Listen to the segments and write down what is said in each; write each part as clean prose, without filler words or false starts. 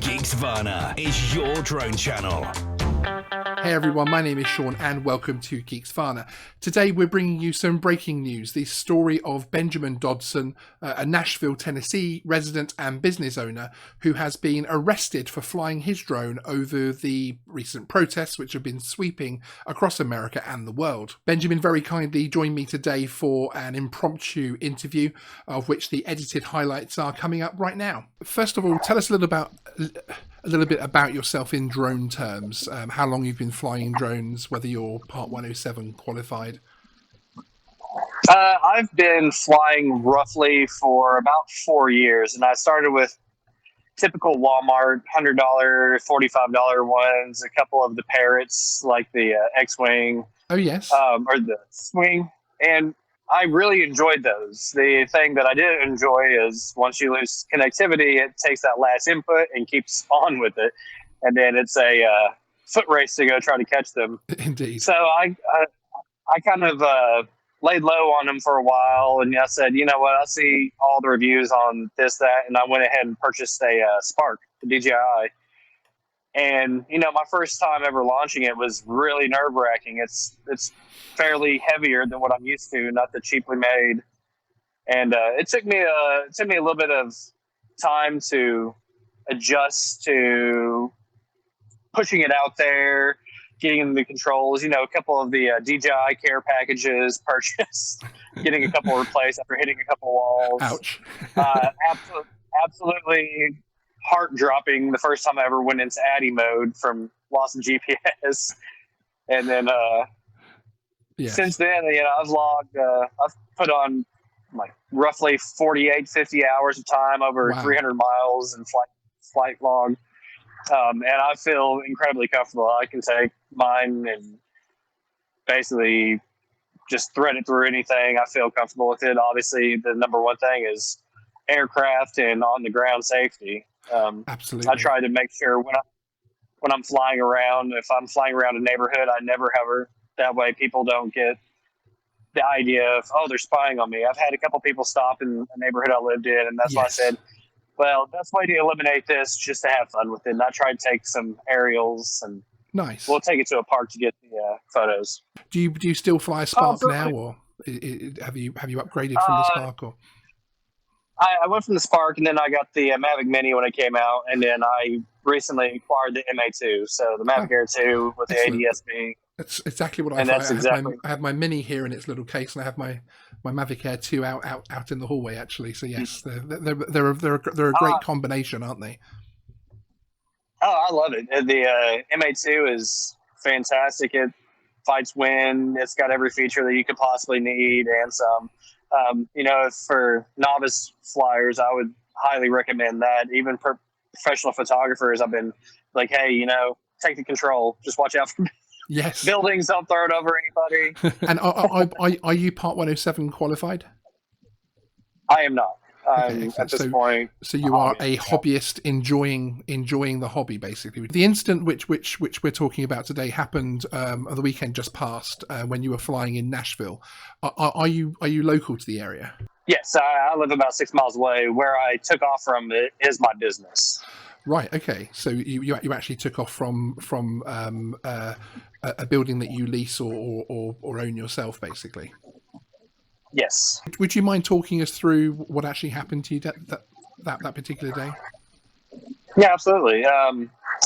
Geeksvana is your drone channel. Hey everyone, my name is Sean and welcome to Geeksvana. Today we're bringing you some breaking news. The story of Benjamin Dodson, a Nashville, Tennessee resident and business owner who has been arrested for flying his drone over the recent protests which have been sweeping across America and the world. Benjamin very kindly joined me today for an impromptu interview, of which the edited highlights are coming up right now. First of all, tell us a little bit about yourself in drone terms, how long you've been flying drones, whether you're Part 107 qualified. I've been flying roughly for about 4 years, and I started with typical Walmart $100, $45 ones, a couple of the Parrots like the X-Wing. Oh yes, or the Swing, and I really enjoyed those. The thing that I didn't enjoy is once you lose connectivity, it takes that last input and keeps on with it, and then it's a foot race to go try to catch them. Indeed. So I kind of laid low on them for a while, and I said, you know what, I see all the reviews on this, that, and I went ahead and purchased a Spark, the DJI. And, my first time ever launching it was really nerve-wracking. It's fairly heavier than what I'm used to, not the cheaply made. And it took me a little bit of time to adjust to pushing it out there, getting the controls, a couple of the DJI care packages purchased, getting a couple replaced after hitting a couple walls. Ouch. Absolutely heart-dropping the first time I ever went into ADDI mode from loss of GPS. And then since then, I've put on like roughly 48, 50 hours of time, over 300 miles in flight log. And I feel incredibly comfortable. I can take mine and basically just thread it through anything. I feel comfortable with it. Obviously, the number one thing is aircraft and on the ground safety. Absolutely. I try to make sure when I'm flying around, if I'm flying around a neighborhood, I never hover. That way people don't get the idea of, they're spying on me. I've had a couple people stop in a neighborhood I lived in, and that's why I said, well, best way to eliminate this, just to have fun with it. And I try to take some aerials, and nice. We'll take it to a park to get the photos. Do you still fly a Spark now, or have you upgraded from the Spark? Or I went from the Spark, and then I got the Mavic Mini when it came out, and then I recently acquired the MA2, so the Mavic Air 2 with the ADS-B. That's exactly what I thought. I have my Mini here in its little case, and I have my Mavic Air 2 out in the hallway, actually. So yes, they're a great combination, aren't they? Oh, I love it. The MA2 is fantastic. It fights wind. It's got every feature that you could possibly need, and some. For novice flyers, I would highly recommend that. Even for professional photographers, I've been like, hey, take the control. Just watch out for buildings. Don't throw it over anybody. And are you Part 107 qualified? I am not. At this point. So you are a hobbyist enjoying the hobby, basically. The incident which we're talking about today happened on the weekend just past, when you were flying in Nashville. Are you local to the area? Yes, I live about 6 miles away. Where I took off from is my business. Right. Okay. So you actually took off from a building that you lease or own yourself, basically. Yes. Would you mind talking us through what actually happened to you that particular day? Yeah, absolutely.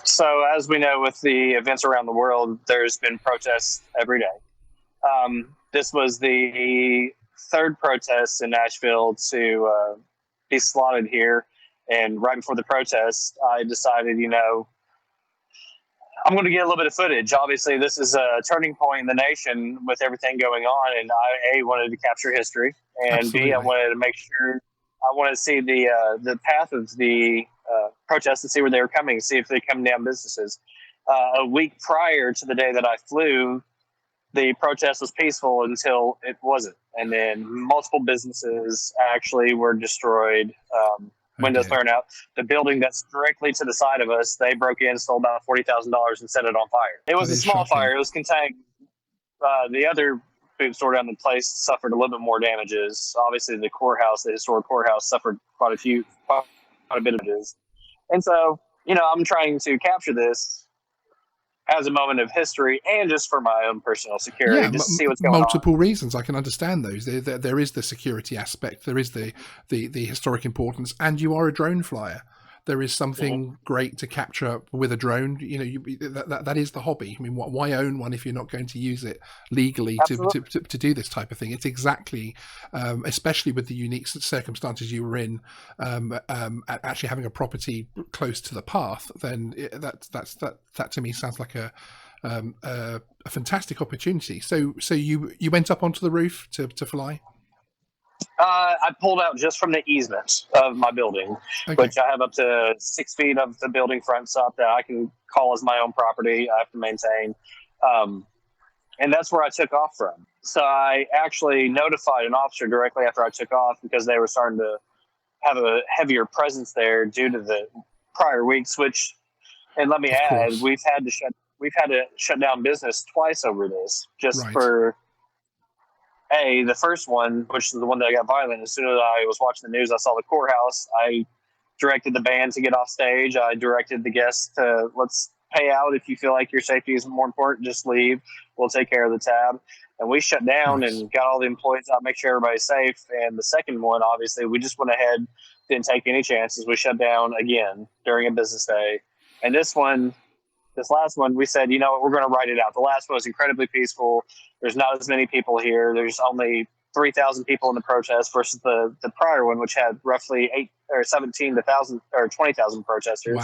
So as we know, with the events around the world, there's been protests every day. This was the third protest in Nashville to be slotted here. And right before the protest, I decided, I'm going to get a little bit of footage. Obviously, this is a turning point in the nation with everything going on, and I wanted to capture history, and Absolutely. B, I wanted to make sure, I wanted to see the path of the protests and see where they were coming, see if they come down businesses. A week prior to the day that I flew, the protest was peaceful until it wasn't, and then multiple businesses actually were destroyed. Windows thrown out. The building that's directly to the side of us, they broke in, stole about $40,000 and set it on fire. It was a small fire. It was contained. The other food store down the place suffered a little bit more damages. Obviously, the historic courthouse, suffered quite a bit of damages. And so I'm trying to capture this as a moment of history and just for my own personal security, Yeah, just to see what's going on. multiple reasons. I can understand those. There is the security aspect, there is the historic importance, and you are a drone flyer. There is something great to capture with a drone. That is the hobby. I mean, why own one if you're not going to use it legally to do this type of thing? It's exactly, especially with the unique circumstances you were in, actually having a property close to the path. Then that to me sounds like a fantastic opportunity. So you went up onto the roof to fly? I pulled out just from the easement of my building, which I have up to 6 feet of the building front stop that I can call as my own property. I have to maintain. And that's where I took off from. So I actually notified an officer directly after I took off because they were starting to have a heavier presence there due to the prior weeks, and let me add, we've had to shut down business twice over this for the first one, which is the one that got violent. As soon as I was watching the news, I saw the courthouse. I directed the band to get off stage. I directed the guests to, let's pay out. If you feel like your safety is more important, just leave. We'll take care of the tab. And we shut down and got all the employees out, make sure everybody's safe. And the second one, obviously, we just went ahead, didn't take any chances. We shut down again during a business day. And this last one, we said, you know what, we're going to write it out. The last one was incredibly peaceful. There's not as many people here. There's only 3,000 people in the protest versus the prior one, which had roughly 17,000 or 20,000 protesters.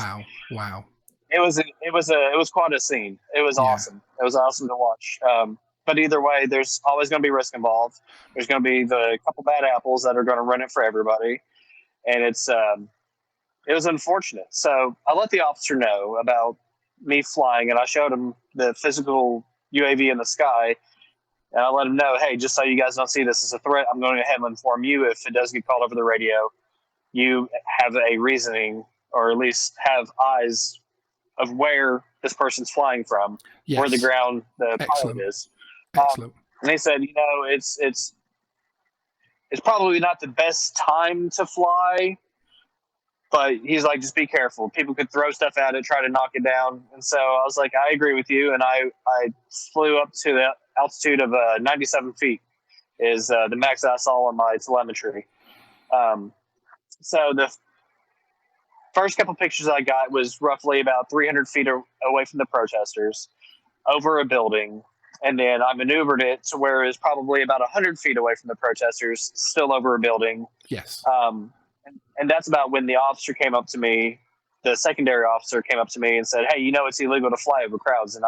Wow. It was quite a scene. It was awesome. It was awesome to watch. But either way, there's always going to be risk involved. There's going to be the couple bad apples that are going to run it for everybody, and it was unfortunate. So I let the officer know about me flying, and I showed him the physical UAV in the sky, and I let him know, hey, just so you guys don't see this as a threat, I'm going to have inform you if it does get called over the radio. You have a reasoning, or at least have eyes of where this person's flying from, where the ground the pilot is. Excellent. And they said, it's probably not the best time to fly, but he's like, just be careful. People could throw stuff at it, try to knock it down. And so I was like, I agree with you. And I flew up to the altitude of 97 feet is the max I saw on my telemetry. So the first couple pictures I got was roughly about 300 feet away from the protesters over a building. And then I maneuvered it to where it was probably about 100 feet away from the protesters, still over a building. Yes. And that's about when the officer came up to me, the secondary officer came up to me and said, hey, it's illegal to fly over crowds. And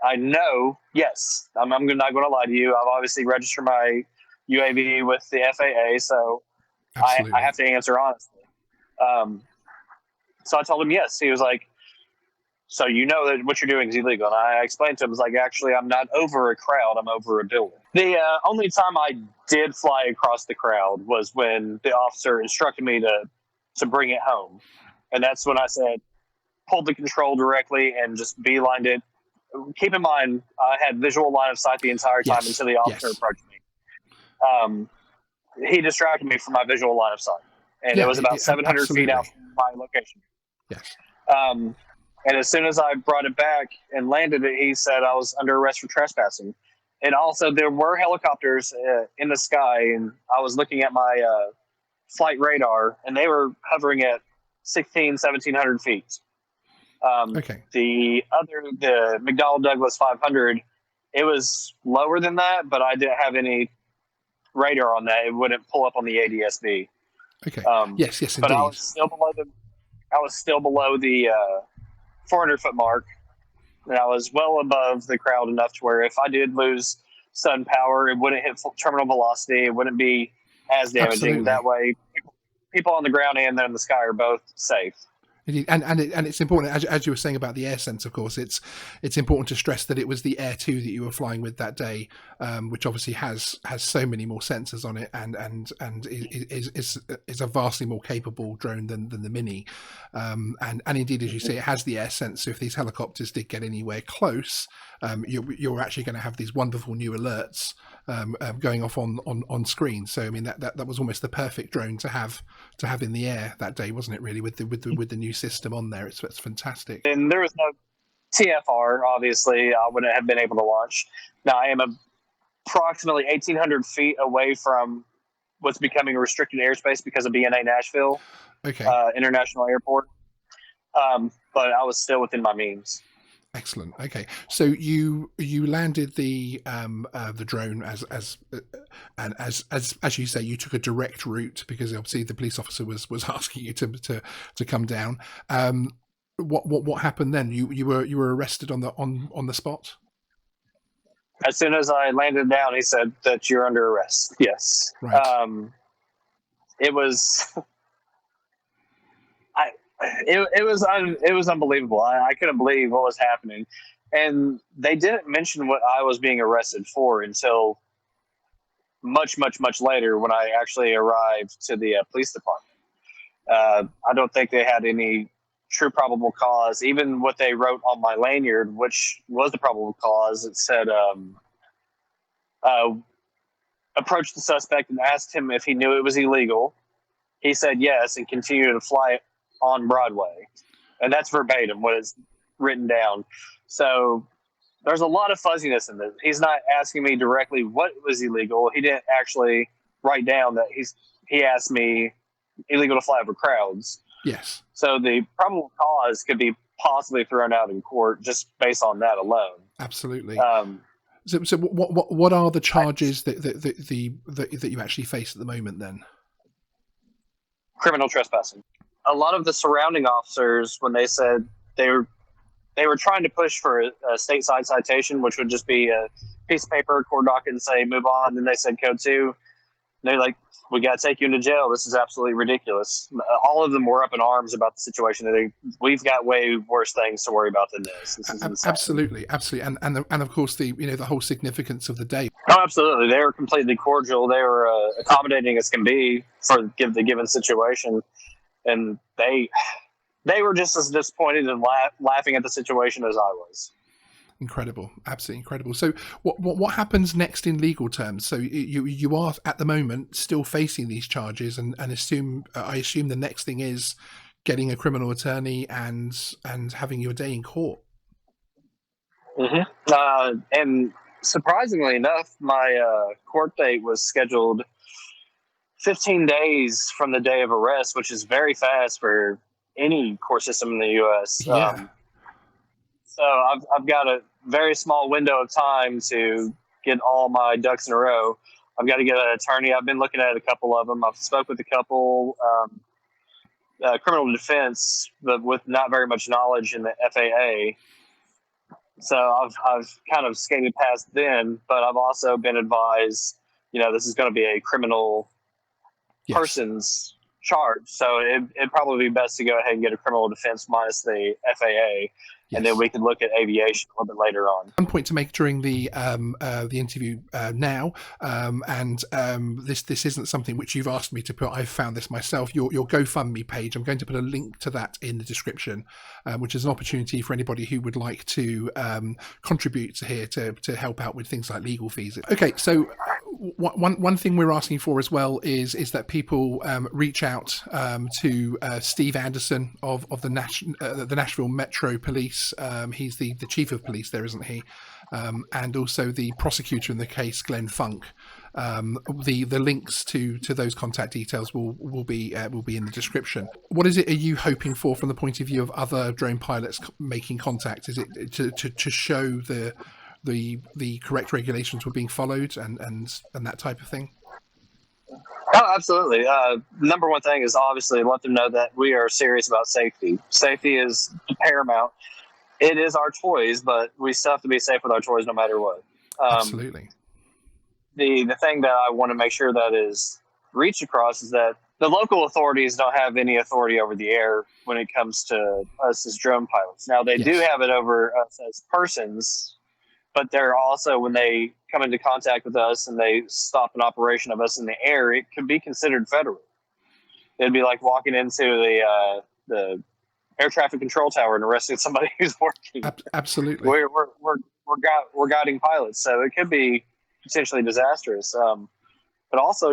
I know, yes, I'm not going to lie to you. I've obviously registered my UAV with the FAA, so I have to answer honestly. So I told him yes. He was like, so you know that what you're doing is illegal. And I explained to him, I was like, actually, I'm not over a crowd. I'm over a building. The only time I did fly across the crowd was when the officer instructed me to bring it home. And that's when I said, pulled the control directly and just beelined it. Keep in mind, I had visual line of sight the entire time until the officer approached me. He distracted me from my visual line of sight. And it was about 700 feet out from my location. Yes. And as soon as I brought it back and landed it, he said I was under arrest for trespassing. And also, there were helicopters in the sky, and I was looking at my flight radar, and they were hovering at 1,700 feet. The McDonnell Douglas 500, it was lower than that, but I didn't have any radar on that. It wouldn't pull up on the ADS-B. Okay. Yes, indeed. But I was still below the 400-foot mark, and I was well above the crowd enough to where if I did lose sun power, it wouldn't hit terminal velocity. It wouldn't be as damaging. Absolutely. That way, people on the ground and in the sky are both safe. And it's important, as you were saying about the air sense, of course, it's important to stress that it was the Air 2 that you were flying with that day, which obviously has so many more sensors on it and is a vastly more capable drone than the Mini. And indeed, as you say, it has the air sense. So if these helicopters did get anywhere close, you're actually going to have these wonderful new alerts going off on screen. So I mean that was almost the perfect drone to have in the air that day, wasn't it? Really, with the new system on there. It's fantastic. And there was no TFR, obviously, I wouldn't have been able to launch. Now, I am approximately 1,800 feet away from what's becoming a restricted airspace because of BNA Nashville International Airport. But I was still within my means. Excellent. Okay, so you landed the drone as you say, you took a direct route because obviously the police officer was asking you to come down. What happened then? You were arrested on the spot? As soon as I landed down, he said that you're under arrest. Yes. Right. It was. It was unbelievable. I couldn't believe what was happening, and they didn't mention what I was being arrested for until much later when I actually arrived to the police department. I don't think they had any true probable cause. Even what they wrote on my lanyard, which was the probable cause, it said, approached the suspect and asked him if he knew it was illegal. He said yes and continued to fly on Broadway. And that's verbatim what is written down. So there's a lot of fuzziness in this. He's not asking me directly what was illegal. He didn't actually write down that he asked me illegal to fly over crowds. Yes. So the probable cause could be possibly thrown out in court just based on that alone. Absolutely. So what are the charges that you actually face at the moment then? Criminal trespassing. A lot of the surrounding officers, when they said they were trying to push for a stateside citation, which would just be a piece of paper, court docket, and say move on. Then they said code 2. And they're like, we got to take you into jail. This is absolutely ridiculous. All of them were up in arms about the situation. We've got way worse things to worry about than this. This is insane. Absolutely, and of course the whole significance of the day. Oh, absolutely. They were completely cordial. They were accommodating as can be for the given situation, and they were just as disappointed and laughing at the situation as I was. Incredible, absolutely incredible. So what happens next in legal terms? So you are at the moment still facing these charges, and I assume the next thing is getting a criminal attorney and having your day in court. Mm-hmm. And surprisingly enough, my court date was scheduled 15 days from the day of arrest, which is very fast for any court system in the U.S. Yeah. So I've got a very small window of time to get all my ducks in a row. I've got to get an attorney. I've been looking at a couple of them. I've spoke with a couple criminal defense, but with not very much knowledge in the FAA. So I've kind of skated past them, but I've also been advised, this is going to be a criminal person's charge. So it'd probably be best to go ahead and get a criminal defense minus the FAA. Yes. And then we can look at aviation a little bit later on. One point to make during the interview now, and this isn't something which you've asked me to put. I've found this myself. Your GoFundMe page. I'm going to put a link to that in the description, which is an opportunity for anybody who would like to contribute here to help out with things like legal fees. Okay, so one thing we're asking for as well is that people reach out to Steve Anderson of the Nashville Metro Police. He's the chief of police there, isn't he? And also the prosecutor in the case, Glenn Funk. The links to those contact details will be in the description. What is it are you hoping for from the point of view of other drone pilots making contact? Is it to show the correct regulations were being followed and that type of thing? Oh, absolutely. Number one thing is obviously let them know that we are serious about safety. Safety is paramount. It is our toys, but we still have to be safe with our toys no matter what. Absolutely. The thing that I want to make sure that is reached across is that the local authorities don't have any authority over the air when it comes to us as drone pilots. Now, they do have it over us as persons, but they're also, when they come into contact with us and they stop an operation of us in the air, it could be considered federal. It'd be like walking into the air traffic control tower and arresting somebody who's working. Absolutely. We're guiding pilots, so it could be potentially disastrous. But also,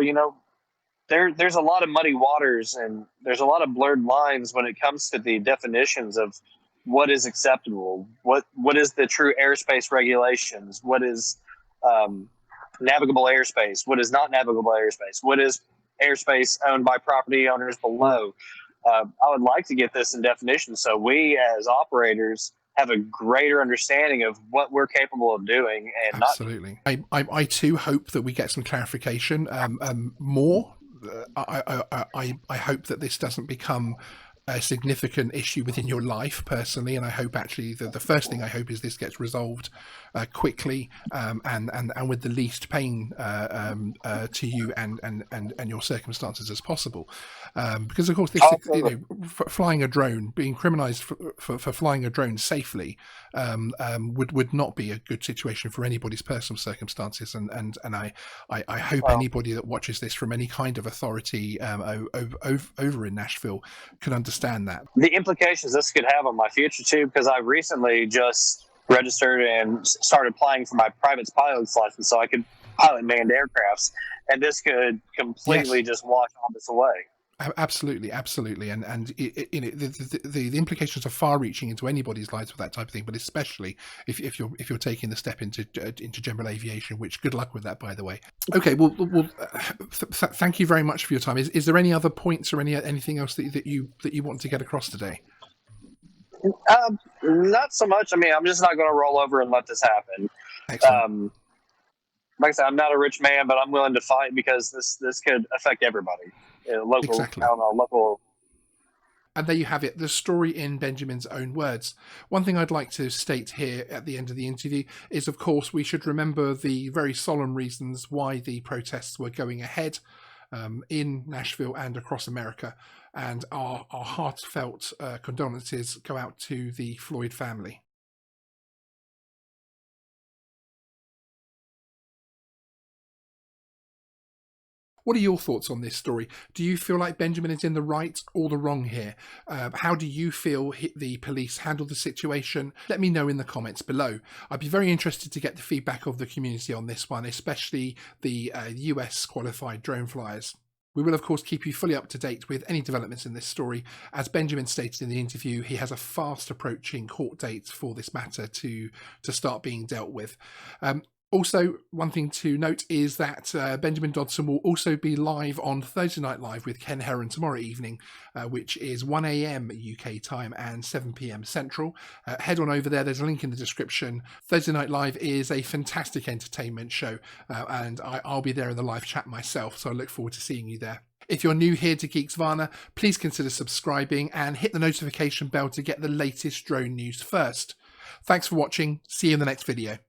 there's a lot of muddy waters and there's a lot of blurred lines when it comes to the definitions of what is acceptable, what is the true airspace regulations, what is navigable airspace, what is not navigable airspace, what is airspace owned by property owners below. I would like to get this in definition so we as operators have a greater understanding of what we're capable of doing. And absolutely, I too hope that we get some clarification more. I hope that this doesn't become a significant issue within your life personally, and I hope actually the first thing I hope is this gets resolved quickly and with the least pain to you and your circumstances as possible, because of course this, flying a drone, being criminalized for flying a drone safely would not be a good situation for anybody's personal circumstances, and I hope anybody that watches this from any kind of authority over in Nashville can understand that. The implications this could have on my future too, because I recently just registered and started applying for my private pilot's license so I could pilot manned aircrafts, and this could completely just wash all this away. Absolutely, and the implications are far-reaching into anybody's lives for that type of thing, but especially if you're taking the step into general aviation. Which good luck with that, by the way. Okay, well, thank you very much for your time. Is there any other points or anything else that you want to get across today? Not so much. I mean, I'm just not going to roll over and let this happen. Excellent. Like I said, I'm not a rich man, but I'm willing to fight because this could affect everybody. Local, exactly. I don't know, local. And there you have it, the story in Benjamin's own words. One thing I'd like to state here at the end of the interview is, of course, we should remember the very solemn reasons why the protests were going ahead in Nashville and across America. And our heartfelt condolences go out to the Floyd family. What are your thoughts on this story? Do you feel like Benjamin is in the right or the wrong here? How do you feel the police handled the situation? Let me know in the comments below. I'd be very interested to get the feedback of the community on this one, especially the US qualified drone flyers. We will, of course, keep you fully up to date with any developments in this story. As Benjamin stated in the interview, he has a fast approaching court date for this matter to start being dealt with. Also, one thing to note is that Benjamin Dodson will also be live on Thursday Night Live with Ken Heron tomorrow evening, which is 1 a.m. UK time and 7 p.m. Central. Head on over there. There's a link in the description. Thursday Night Live is a fantastic entertainment show, and I'll be there in the live chat myself, so I look forward to seeing you there. If you're new here to Geeksvana, please consider subscribing and hit the notification bell to get the latest drone news first. Thanks for watching. See you in the next video.